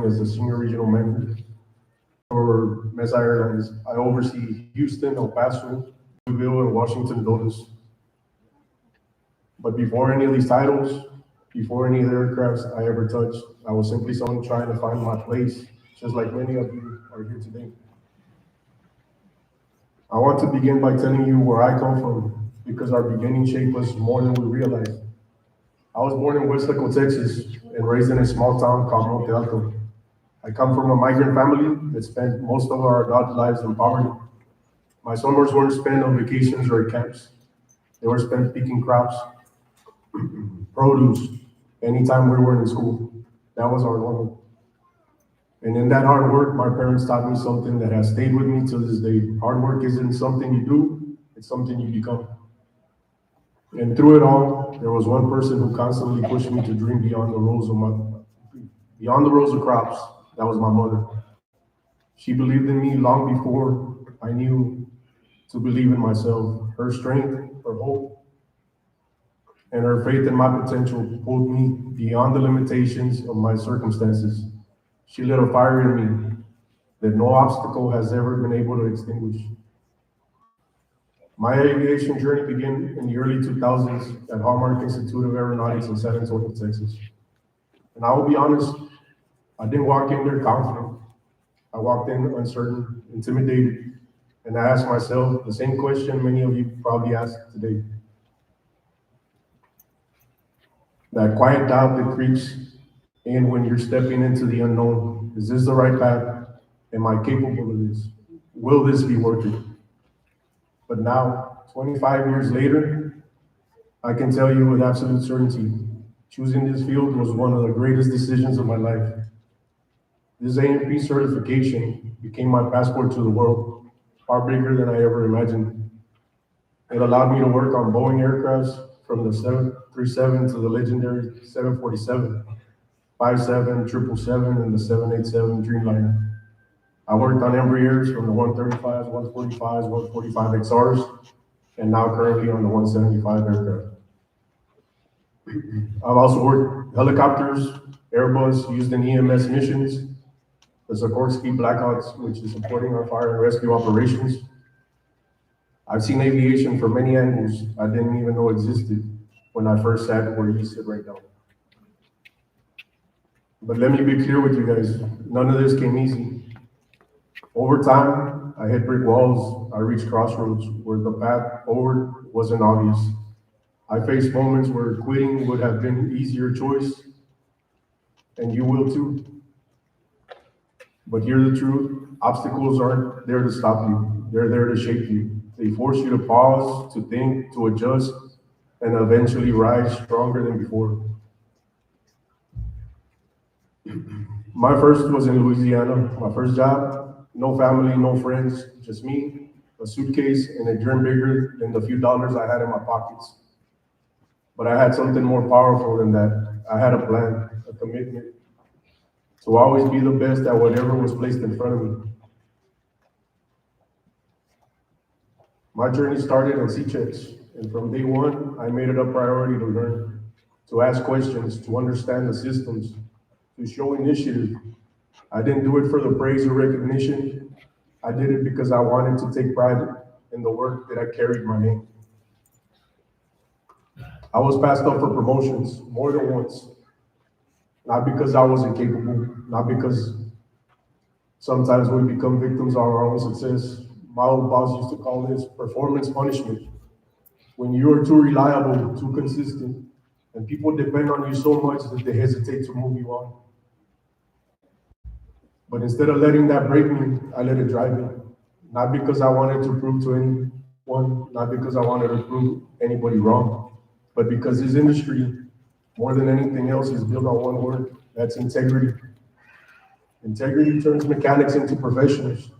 as the Senior Regional Manager for Mesa Airlines. I oversee Houston, El Paso, Louisville, and Washington Dulles. But before any of these titles, before any of the aircrafts I ever touched, I was simply someone trying to find my place, just like many of you are here today. I want to begin by telling you where I come from, because our beginning shaped us more than we realized. I was born in West Laco, Texas, and raised in a small town called Monte Alto. I come from a migrant family that spent most of our adult lives in poverty. My summers weren't spent on vacations or at camps. They were spent picking crops, produce, anytime we were in school. That was our normal. And in that hard work, my parents taught me something that has stayed with me to this day. Hard work isn't something you do, it's something you become. And through it all, there was one person who constantly pushed me to dream beyond the rows of crops. That was my mother. She believed in me long before I knew to believe in myself. Her strength, her hope, and her faith in my potential pulled me beyond the limitations of my circumstances. She lit a fire in me that no obstacle has ever been able to extinguish. My aviation journey began in the early 2000s at Hallmark Institute of Aeronautics in San Antonio, Texas. And I will be honest, I didn't walk in there confident. I walked in uncertain, intimidated, and I asked myself the same question many of you probably ask today. That quiet doubt that creeps in when you're stepping into the unknown. Is this the right path? Am I capable of this? Will this be worth it? But now, 25 years later, I can tell you with absolute certainty, choosing this field was one of the greatest decisions of my life. This AMP certification became my passport to the world, far bigger than I ever imagined. It allowed me to work on Boeing aircrafts from the 737 to the legendary 747, 57, 777, and the 787 Dreamliner. I worked on Embraers from the 135s, 145s, 145 XRs, and now currently on the 175 aircraft. I've also worked helicopters, Airbus, used in EMS missions, the Sikorsky Blackhawks, which is supporting our fire and rescue operations. I've seen aviation from many angles I didn't even know existed when I first sat where you sit right now. But let me be clear with you guys, none of this came easy. Over time, I hit brick walls, I reached crossroads where the path forward wasn't obvious. I faced moments where quitting would have been an easier choice, and you will too. But here's the truth, obstacles aren't there to stop you, they're there to shape you. They force you to pause, to think, to adjust, and eventually rise stronger than before. My first was in Louisiana, my first job. No family, no friends, just me, a suitcase, and a dream bigger than the few dollars I had in my pockets. But I had something more powerful than that. I had a plan, a commitment to always be the best at whatever was placed in front of me. My journey started on C-checks, and from day one, I made it a priority to learn, to ask questions, to understand the systems, to show initiative. I didn't do it for the praise or recognition. I did it because I wanted to take pride in the work that I carried my name. I was passed up for promotions more than once, not because I wasn't capable, not because sometimes we become victims of our own success. My old boss used to call this performance punishment. When you are too reliable, too consistent, and people depend on you so much that they hesitate to move you on. But instead of letting that break me, I let it drive me. Not because I wanted to prove to anyone, not because I wanted to prove anybody wrong, but because this industry, more than anything else, is built on one word, that's integrity. Integrity turns mechanics into professionals.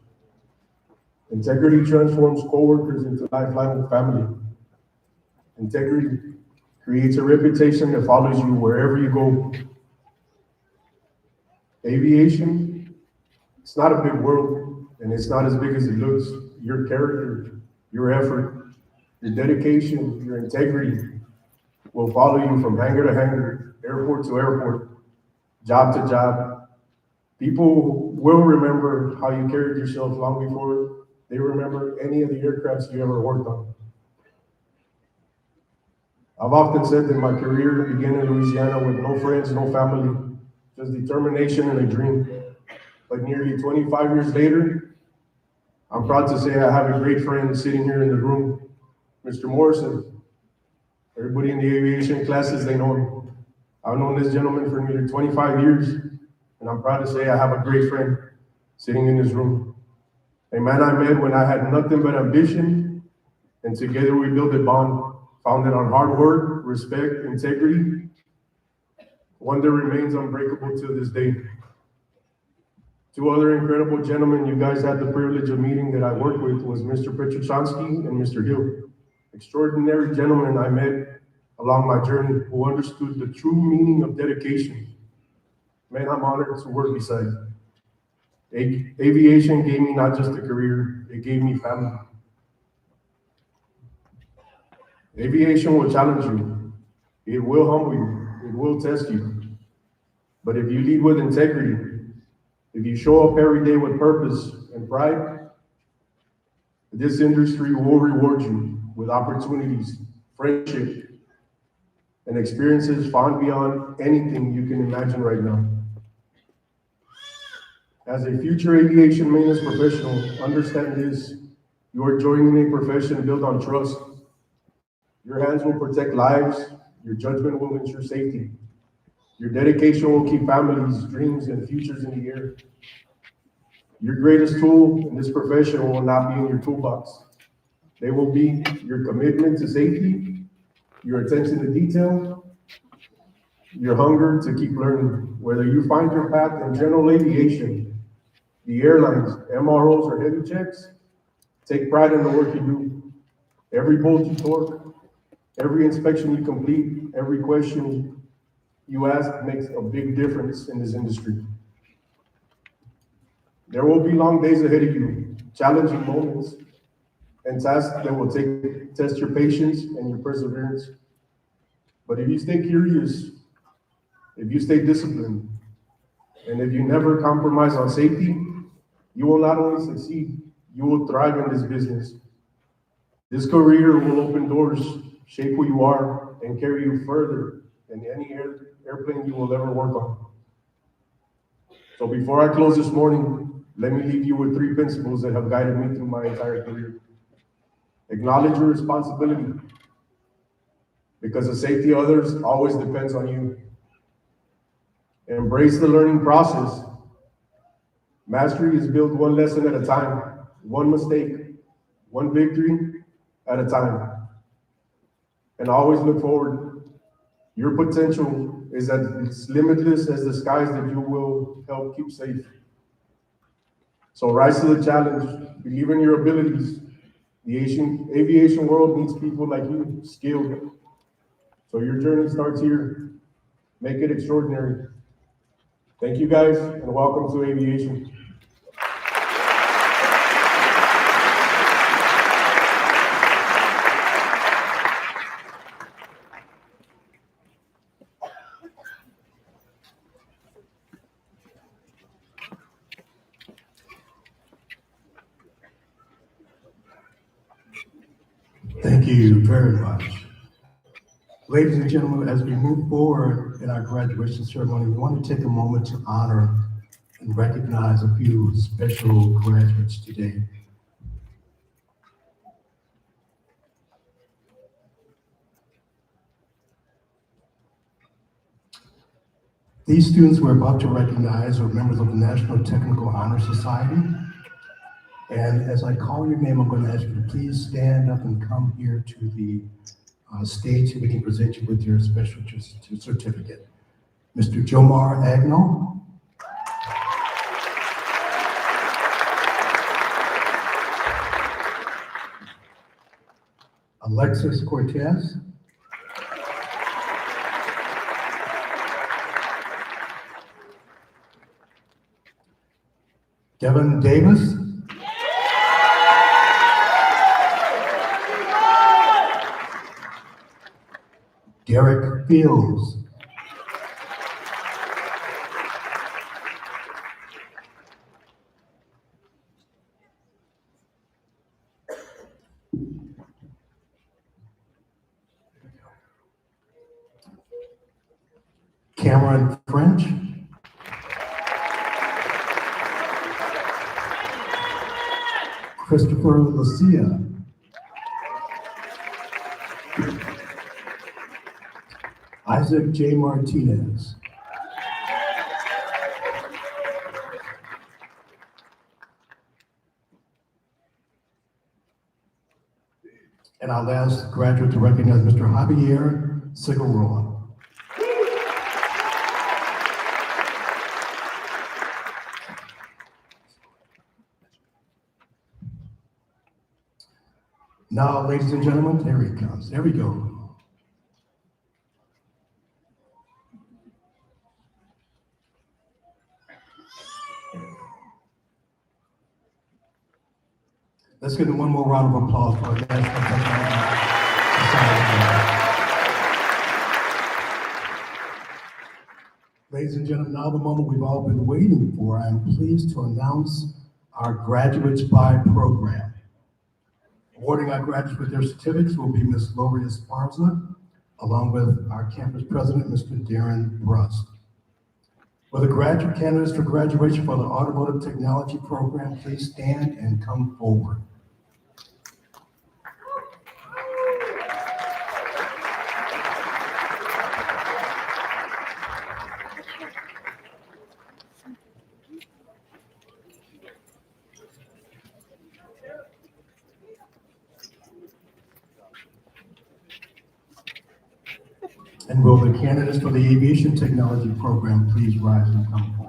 Integrity transforms coworkers into lifelong family. Integrity creates a reputation that follows you wherever you go. Aviation, it's not a big world, and it's not as big as it looks. Your character, your effort, your dedication, your integrity will follow you from hangar to hangar, airport to airport, job to job, People will remember how you carried yourself long before they remember any of the aircrafts you ever worked on. I've often said that my career began in Louisiana with no friends, no family, just determination and a dream. But nearly 25 years later, I'm proud to say I have a great friend sitting here in the room, Mr. Morrison. Everybody in the aviation classes, they know him. I've known this gentleman for nearly 25 years, and I'm proud to say I have a great friend sitting in this room. A man I met when I had nothing but ambition, and together we built a bond founded on hard work, respect, integrity, one that remains unbreakable to this day. Two other incredible gentlemen you guys had the privilege of meeting that I worked with was Mr. Petrochansky and Mr. Hill. Extraordinary gentlemen I met along my journey who understood the true meaning of dedication. Man, I'm honored to work beside. Aviation gave me not just a career, it gave me family. Aviation will challenge you. It will humble you. It will test you. But if you lead with integrity, if you show up every day with purpose and pride, this industry will reward you with opportunities, friendship, and experiences far beyond anything you can imagine right now. As a future aviation maintenance professional, understand this: you are joining a profession built on trust. Your hands will protect lives, your judgment will ensure safety. Your dedication will keep families, dreams, and futures in the air. Your greatest tool in this profession will not be in your toolbox. They will be your commitment to safety, your attention to detail, your hunger to keep learning. Whether you find your path in general aviation, the airlines, MROs, or heavy checks, take pride in the work you do. Every bolt you torque, every inspection you complete, every question you ask makes a big difference in this industry. There will be long days ahead of you, challenging moments, and tasks that will test your patience and your perseverance. But if you stay curious, if you stay disciplined, and if you never compromise on safety, you will not only succeed, you will thrive in this business. This career will open doors, shape who you are, and carry you further than any airplane you will ever work on. So before I close this morning, let me leave you with three principles that have guided me through my entire career. Acknowledge your responsibility, because the safety of others always depends on you. Embrace the learning process. Mastery is built one lesson at a time, one mistake, one victory at a time. And always look forward. Your potential is as limitless as the skies that you will help keep safe. So rise to the challenge, believe in your abilities. The aviation world needs people like you, skilled. So your journey starts here. Make it extraordinary. Thank you guys, and welcome to aviation. Thank you very much. Ladies and gentlemen, as we move forward in our graduation ceremony, we want to take a moment to honor and recognize a few special graduates today. These students we're about to recognize are members of the National Technical Honor Society. And as I call your name, I'm going to ask you to please stand up and come here to the stage so we can present you with your special certificate. Mr. Jomar Agno. Alexis Cortez. Devin Davis. Derek Fields. Cameron French. Christopher Lucia. Isaac J. Martinez. And our last graduate to recognize Mr. Javier Cigarroa. Now, ladies and gentlemen, there he comes. There we go. Let's give him one more round of applause for our guest. Ladies and gentlemen, now the moment we've all been waiting for. I am pleased to announce our Graduates by Program. Awarding our graduates with their certificates will be Ms. Lori Esparza, along with our campus president, Mr. Darren Brust. For the graduate candidates for graduation for the Automotive Technology Program, please stand and come forward. And will the candidates for the Aviation Technology Program please rise and come forward.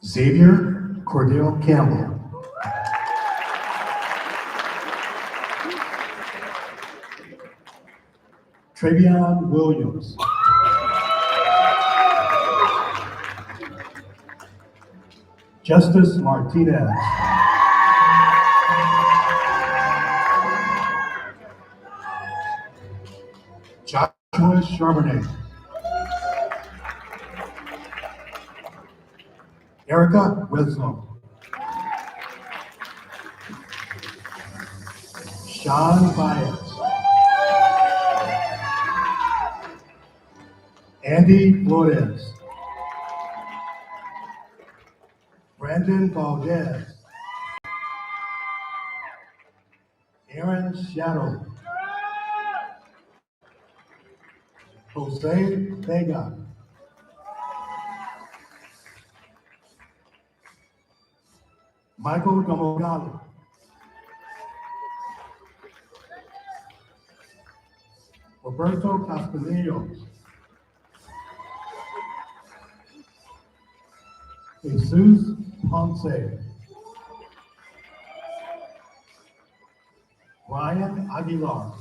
Xavier Cordell Campbell. Travion Williams. Justice Martinez. Joshua Charbonnet. Erica Wislow. Sean Baez. Andy Flores. Brandon Valdez. Aaron Shadow. Jose Vega. Michael Domogali. Roberto Castaneos. Jesus Ponce. Ryan Aguilar.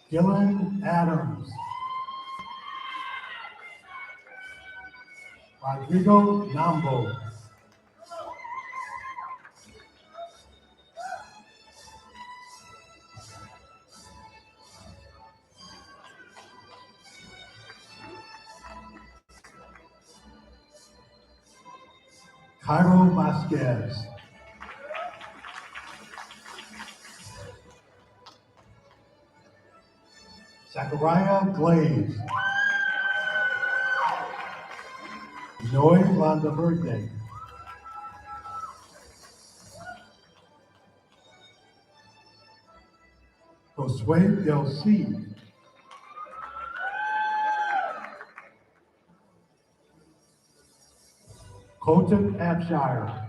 Dylan Adams. Rodrigo Nambo. Cairo Vasquez. Zachariah Glaze. Noe Landaverde. Josue Del Cid. Colton Abshire.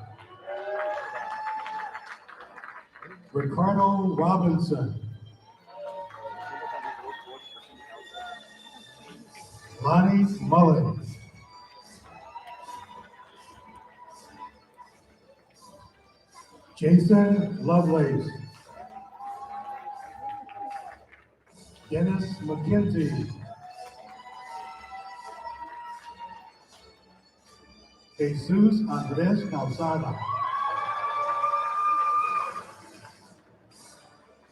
Ricardo Robinson. Lonnie Mullen. Jason Lovelace. Dennis McKenzie. Jesus Andrés Calzada.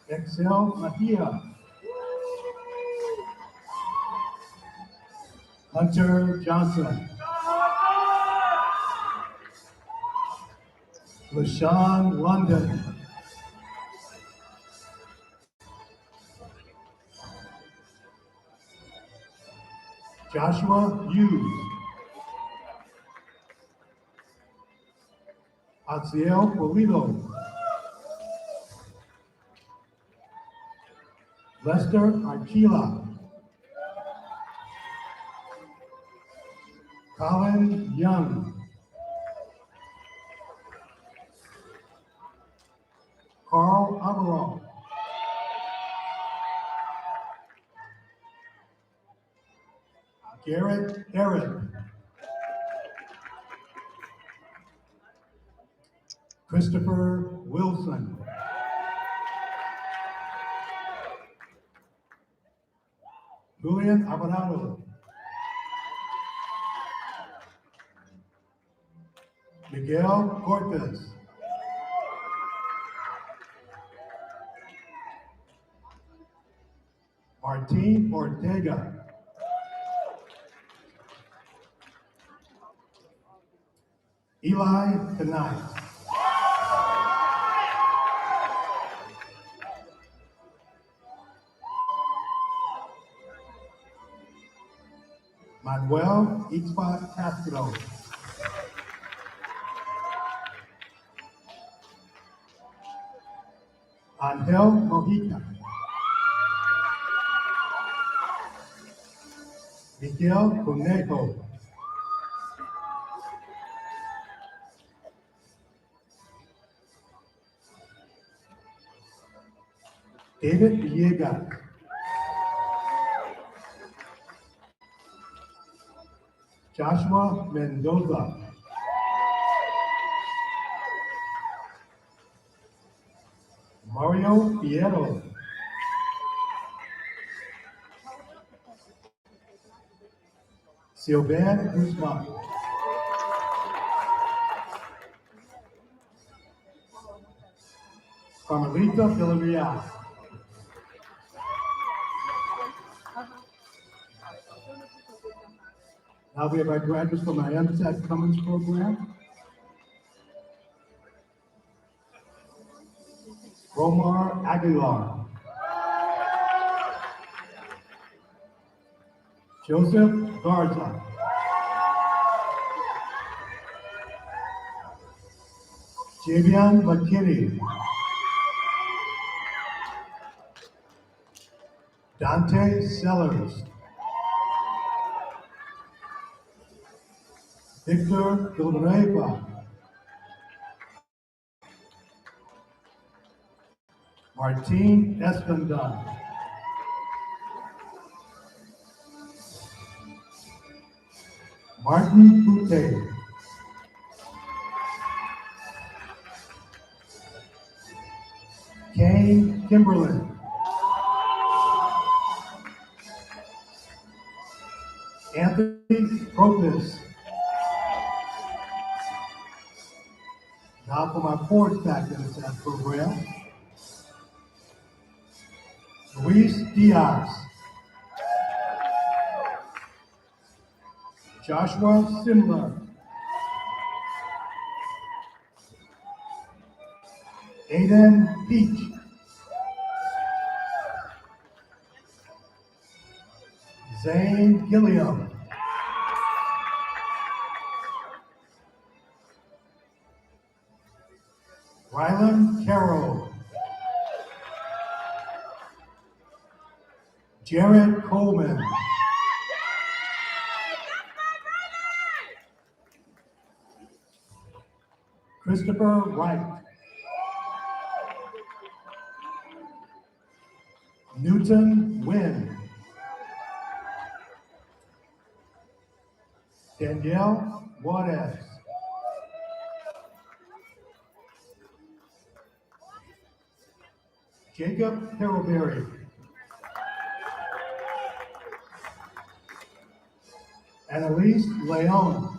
Excel Mejia. Hunter Johnson. LaShawn London. Joshua Hughes. Aziel Polito. Lester Archila. Colin Young. Carl Amaral. Garrett Eric. Christopher Wilson. Julian Alvarado. Miguel Cortez. Martin Ortega. Eli Kanai. Manuel Ixpa Castro. Angel Mojica. Miguel Conejo. David Villegas. Joshua Mendoza. Mario Piero. Sylvain Guzman. Carmelita Villarreal. Now we have our graduates from our MTech Cummins program. Romar Aguilar. Joseph Garza. Javion McKinney. Dante Sellers. Victor Villanueva. Martin Escondon. Martin Boutte. Kane Kimberlin. Anthony Propus. Now for my fourth fact in the program. Luis Diaz. Joshua Simler. Aiden Peach. Zane Gilliam. Rylan Carroll. Jared Coleman. Christopher Wright. Newton Wynn. Danielle Juarez. Jacob Harrowberry. Annalise Leon.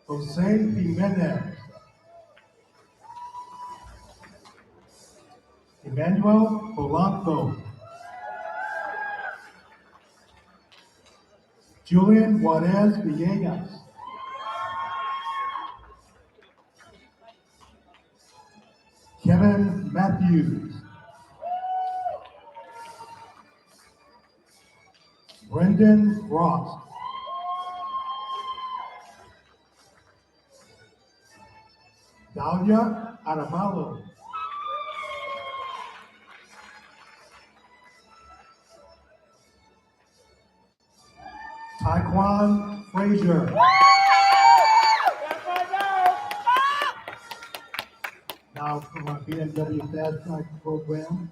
Jose Jimenez, Emmanuel Polanco, Julian Juarez Villegas, Kevin Matthews, Brendan Ross, Dalia Arevalo, Taekwon Frazier, now from our BMW Fast Track program,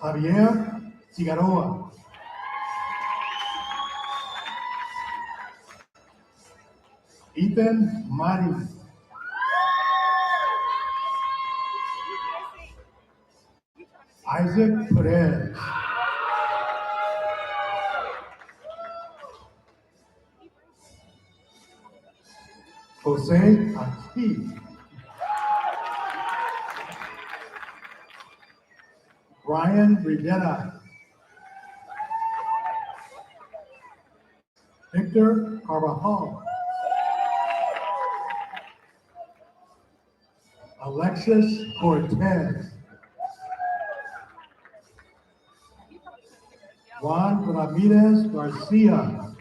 Javier Figueroa, Ethan Mari, Isaac Perez, Jose Aki, Brian Rivera, Victor Carvajal, Alexis Cortez, Juan Ramirez Garcia.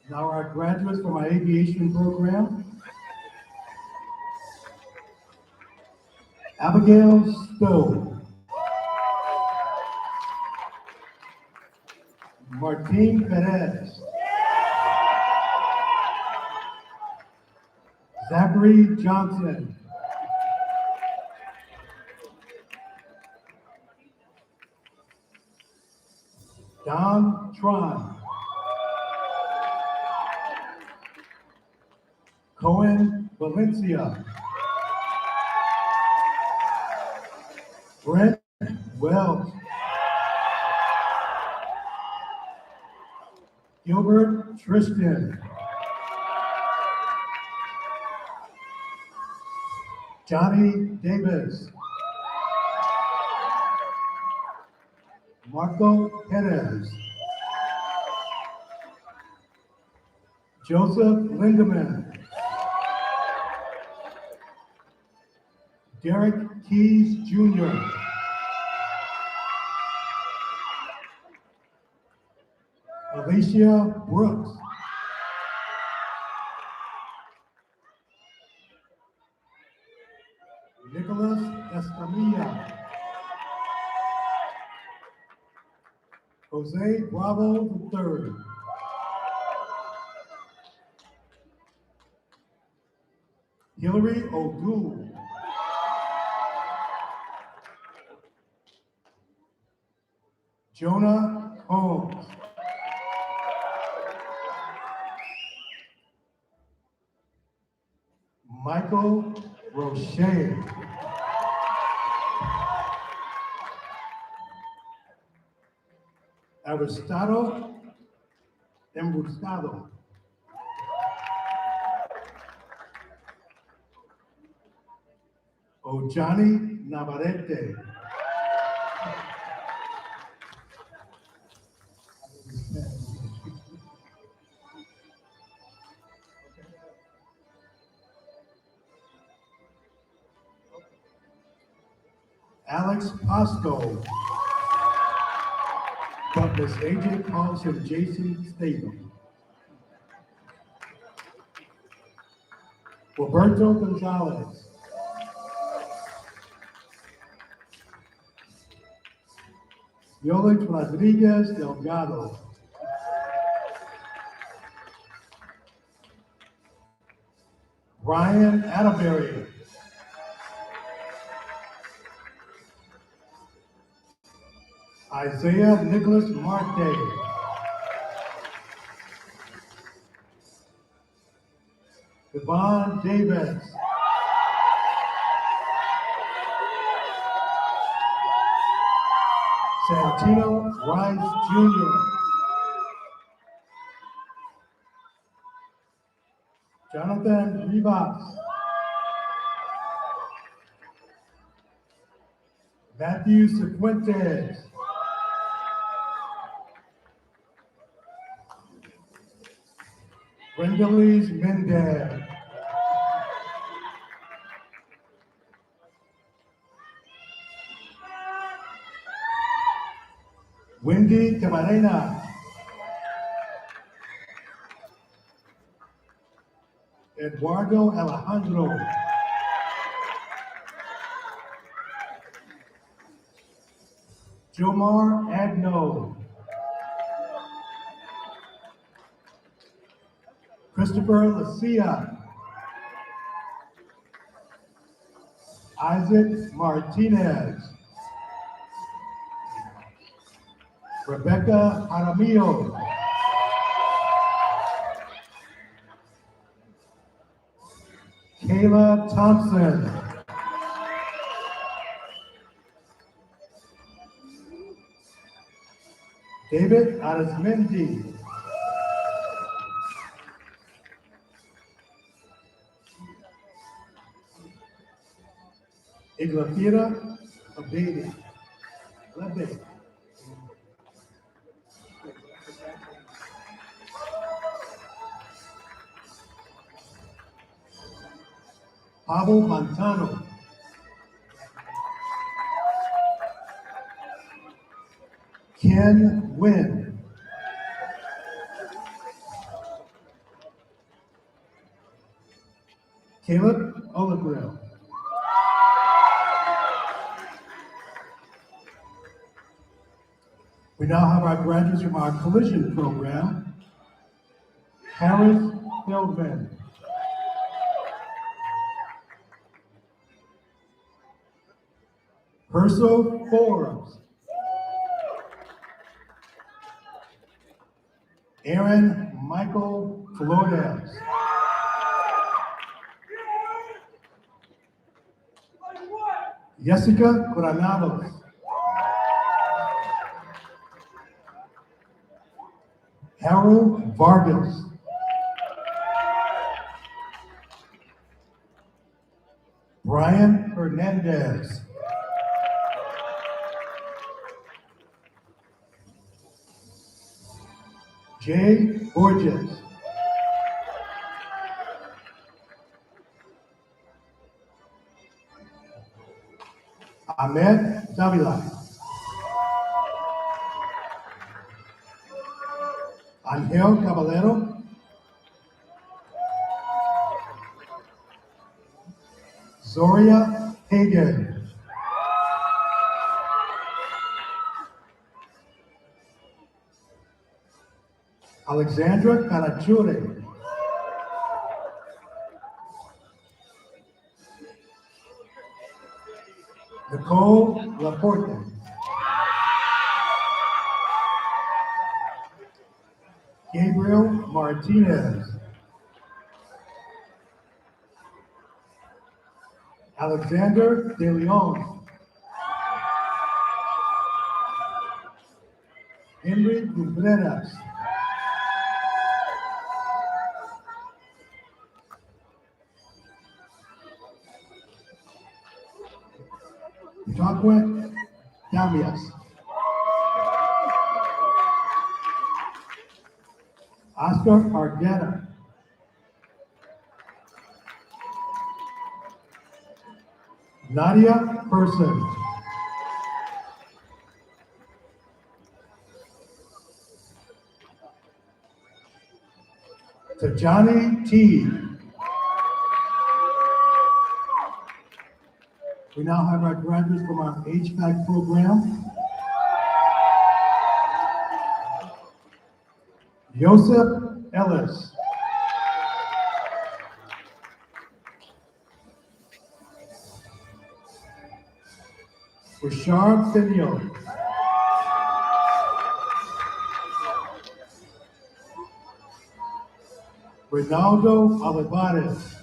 Now our graduates from our aviation program, Abigail Stowe, Martin Perez, Zachary Johnson, Don Tron, Cohen Valencia, Brent Wells, Gilbert Tristan, Johnny Davis, Marco Perez, Joseph Lindemann, Derek Keys Jr., Alicia Brooks, Nicholas Escamilla, Jose Bravo III, Hillary O'Doul, Jonah Combs, Michael Roche, Aristado Embuscado, Ojani Navarrete, Alex Pasco, but Miss AJ calls him Jason Statham. Roberto Gonzalez, Yolix Rodriguez Delgado, Ryan Atterbury, Isaiah Nicholas Marte, Devon Davis, Santino Rice Jr., Jonathan Rivas, Matthew Cifuentes, Brendalis Mendez, Wendy Camarena, Eduardo Alejandro, Jomar Agno, Christopher Lacia, Isaac Martinez, Rebecca Jaramillo, Kayla Thompson, David Arismendi, Iglafira Abedi, Pablo Montano, Ken Wynn, Caleb Olagrill, we now have our graduates from our collision program. Harris Feldman, Perso Forbes, Aaron Michael Flores, Jessica Granados, Harold Vargas, Brian Hernandez, Jay Borges, Ahmed Davila, Angel Caballero, Zoria Hagen, Alexandra Canachure, Nicole Laporte, Gabriel Martinez, Alexander De Leon, Henry Lumbreras, Jacque Damias, Oscar Argueta, Nadia Person, Tajani T. We now have our graduates from our HVAC program. Joseph Ellis, Rashard Senio, Ronaldo Olivares,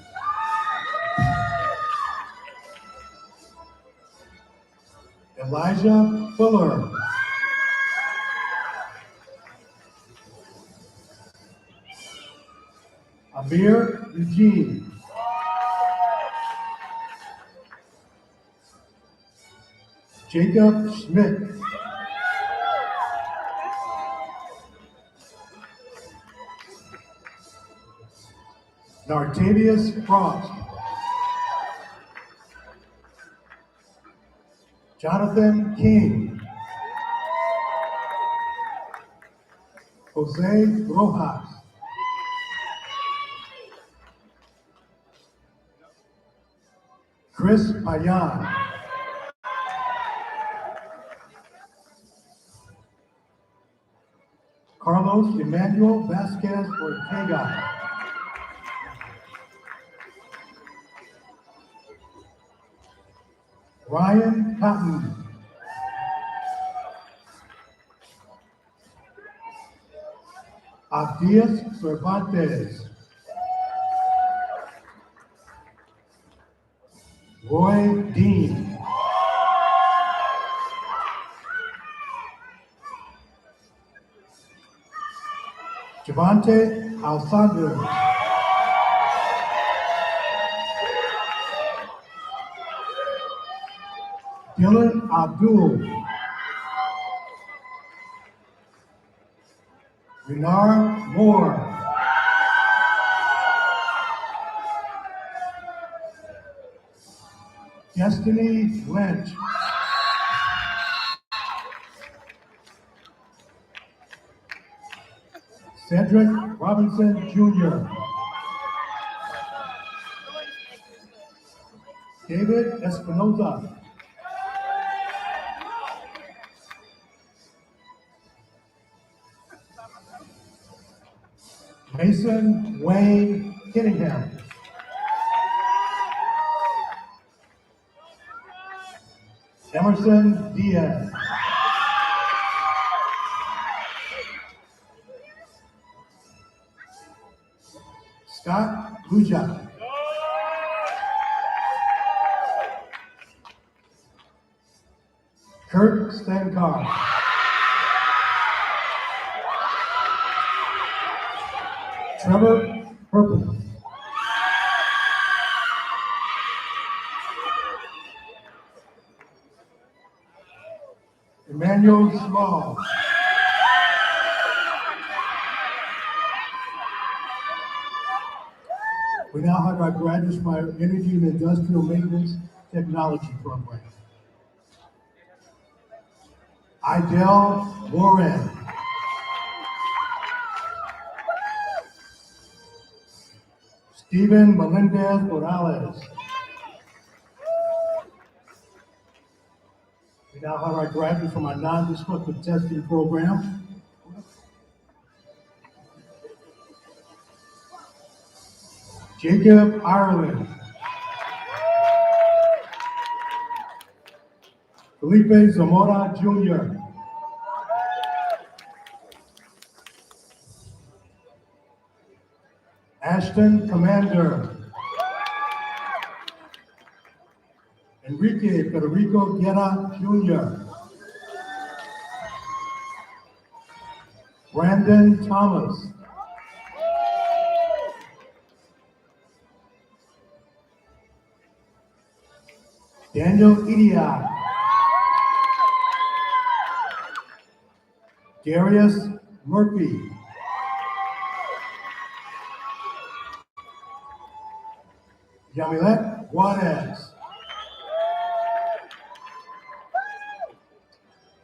Elijah Fuller, Amir Eugene. Jacob Schmidt. Nartavius Frost. Jonathan King. Jose Rojas. Chris Payan. Carlos Emmanuel Vasquez Ortega. Ryan Cotton. Abdias Cervantes. Roy Dean. Javante Alessandro. Dylan Abdul. Renar Moore. Destiny Lynch. Cedric Robinson Jr. David Espinoza. Mason Wayne Kinningham. Emerson Diaz. Scott Luja. Kurt Stankar. Trevor Purple. Emmanuel Small. We now have our graduates from our Energy and Industrial Maintenance Technology program. Idel Warren. Stephen Melendez Morales. We now have our graduates from our non-destructive testing program. Jacob Ireland. Felipe Zamora Jr. Ashton Commander. Enrique Federico Guerra Jr. Brandon Thomas. Daniel Idiot. Darius Murphy. Yamilet Juarez.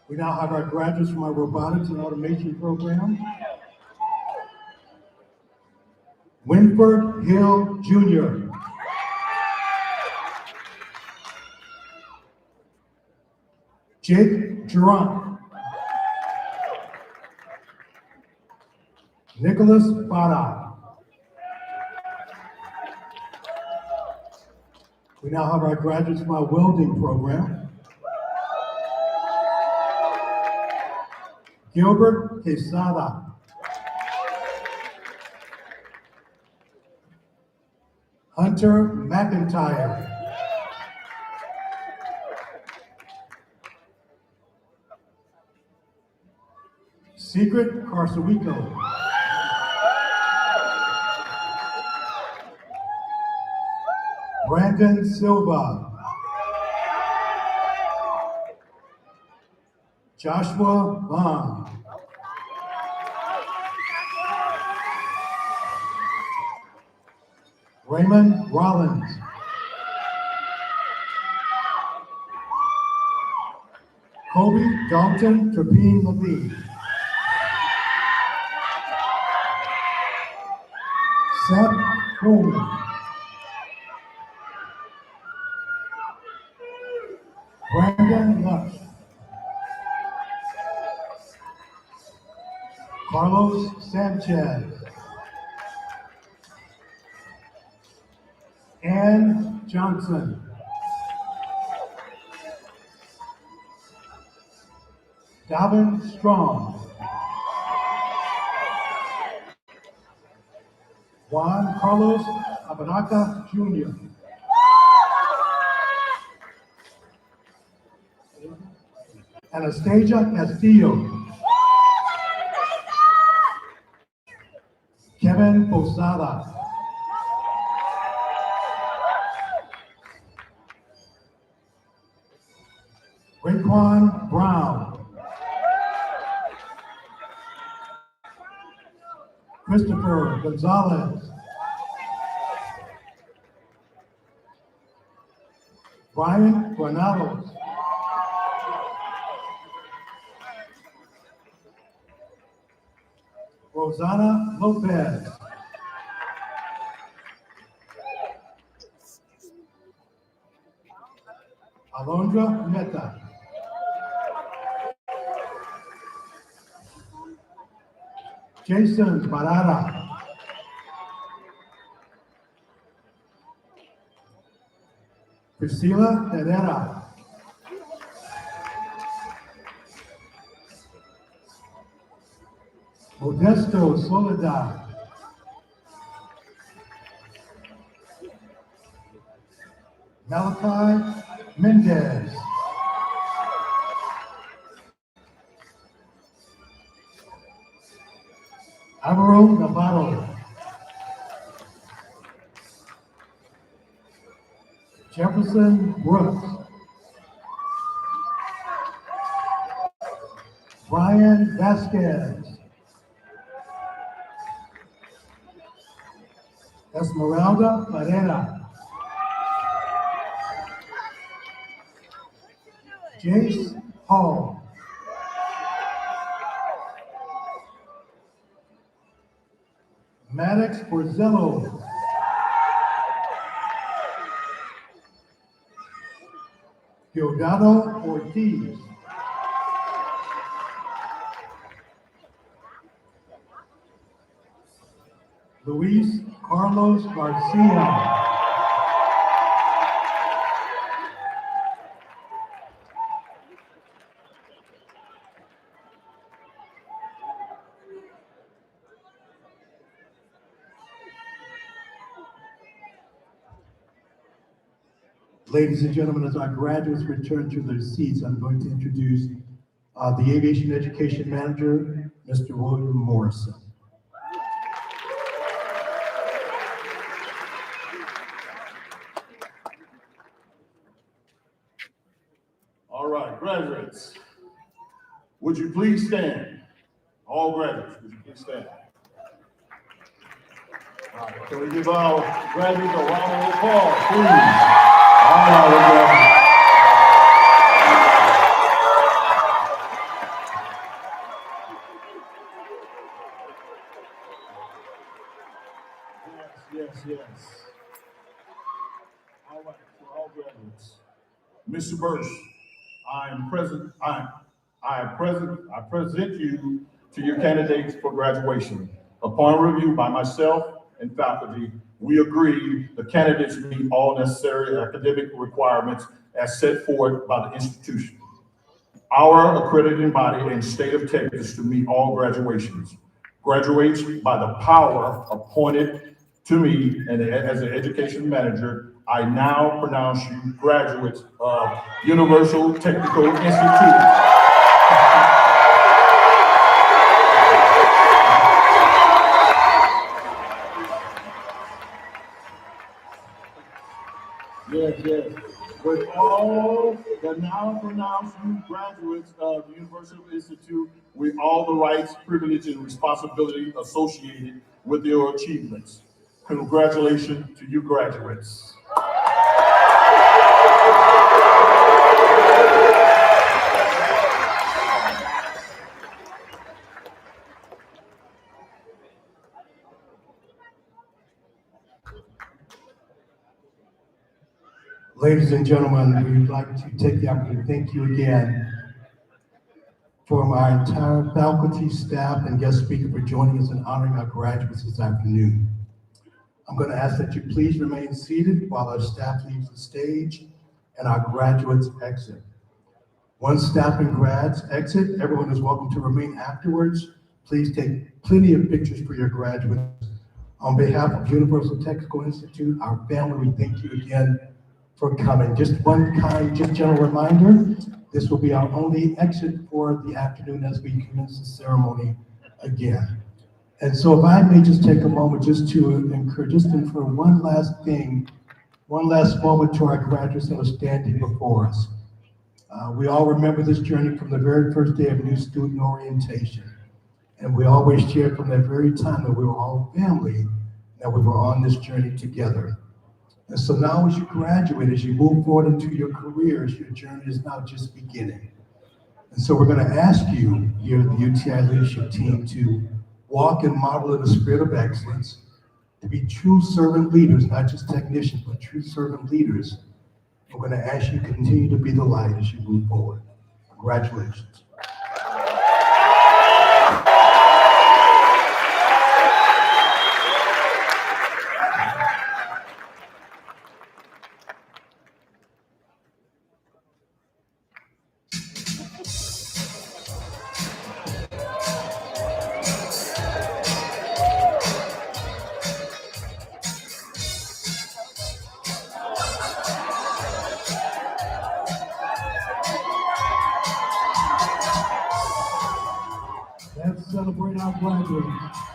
We now have our graduates from our robotics and automation program. Winford Hill Jr. Jake Durant. Nicholas Bada. We now have our graduates from our welding program. Gilbert Quesada. Hunter McIntyre. Secret Carcewico. Brandon Silva. Joshua Vaughn. Raymond Rollins. Kobe Dalton Trapine Levine. Seth Coleman. Brandon Lush. Carlos Sanchez. Ann Johnson. Davin Strong. Juan Carlos Abanaca Jr. Anastasia Castillo. Kevin Posada. Raekwon Brown. Christopher Gonzalez. Brian Granados. Rosanna Lopez. Alondra Meta. Jason Barada. Priscilla Herrera. Modesto Soledad. Malachi Mendez. Alvaro Navarro. Jefferson Brooks. Brian Vasquez. Esmeralda Pereira. Jace Hall. Maddox Borzello. Diosdado Ortiz. Luis Carlos Garcia. Ladies and gentlemen, as our graduates return to their seats, I'm going to introduce the Aviation Education Manager, Mr. William Morrison. All right, graduates, would you please stand? All graduates, would you please stand? All right, can we give our graduates a round of applause, please? All right, yes. All right, for all graduates. Mr. Bursch, I present you to your candidates for graduation. Upon review by myself and faculty, we agree the candidates meet all necessary academic requirements as set forth by the institution. Our accrediting body and state of Texas to meet all graduations. Graduates by the power appointed to me and as an education manager, I now pronounce you graduates of Universal Technical Institute. that now pronounce you graduates of the University of Institute with all the rights, privilege, and responsibility associated with your achievements. Congratulations to you graduates. Ladies and gentlemen, we'd like to take the opportunity to thank you again for my entire faculty, staff, and guest speaker for joining us and honoring our graduates this afternoon. I'm going to ask that you please remain seated while our staff leaves the stage and our graduates exit. Once staff and grads exit, everyone is welcome to remain afterwards. Please take plenty of pictures for your graduates. On behalf of Universal Technical Institute, our family, we thank you again for coming. Just general reminder, this will be our only exit for the afternoon as we commence the ceremony again. And so if I may just take a moment just to encourage, just for one last thing, one last moment to our graduates that are standing before us. We all remember this journey from the very first day of new student orientation. And we always shared from that very time that we were all family, that we were on this journey together. And so now as you graduate, as you move forward into your careers, your journey is now just beginning. And so we're going to ask you here, the UTI leadership team, to walk and model in a spirit of excellence, to be true servant leaders, not just technicians, but true servant leaders. We're going to ask you to continue to be the light as you move forward. Congratulations. Let's celebrate our graduates.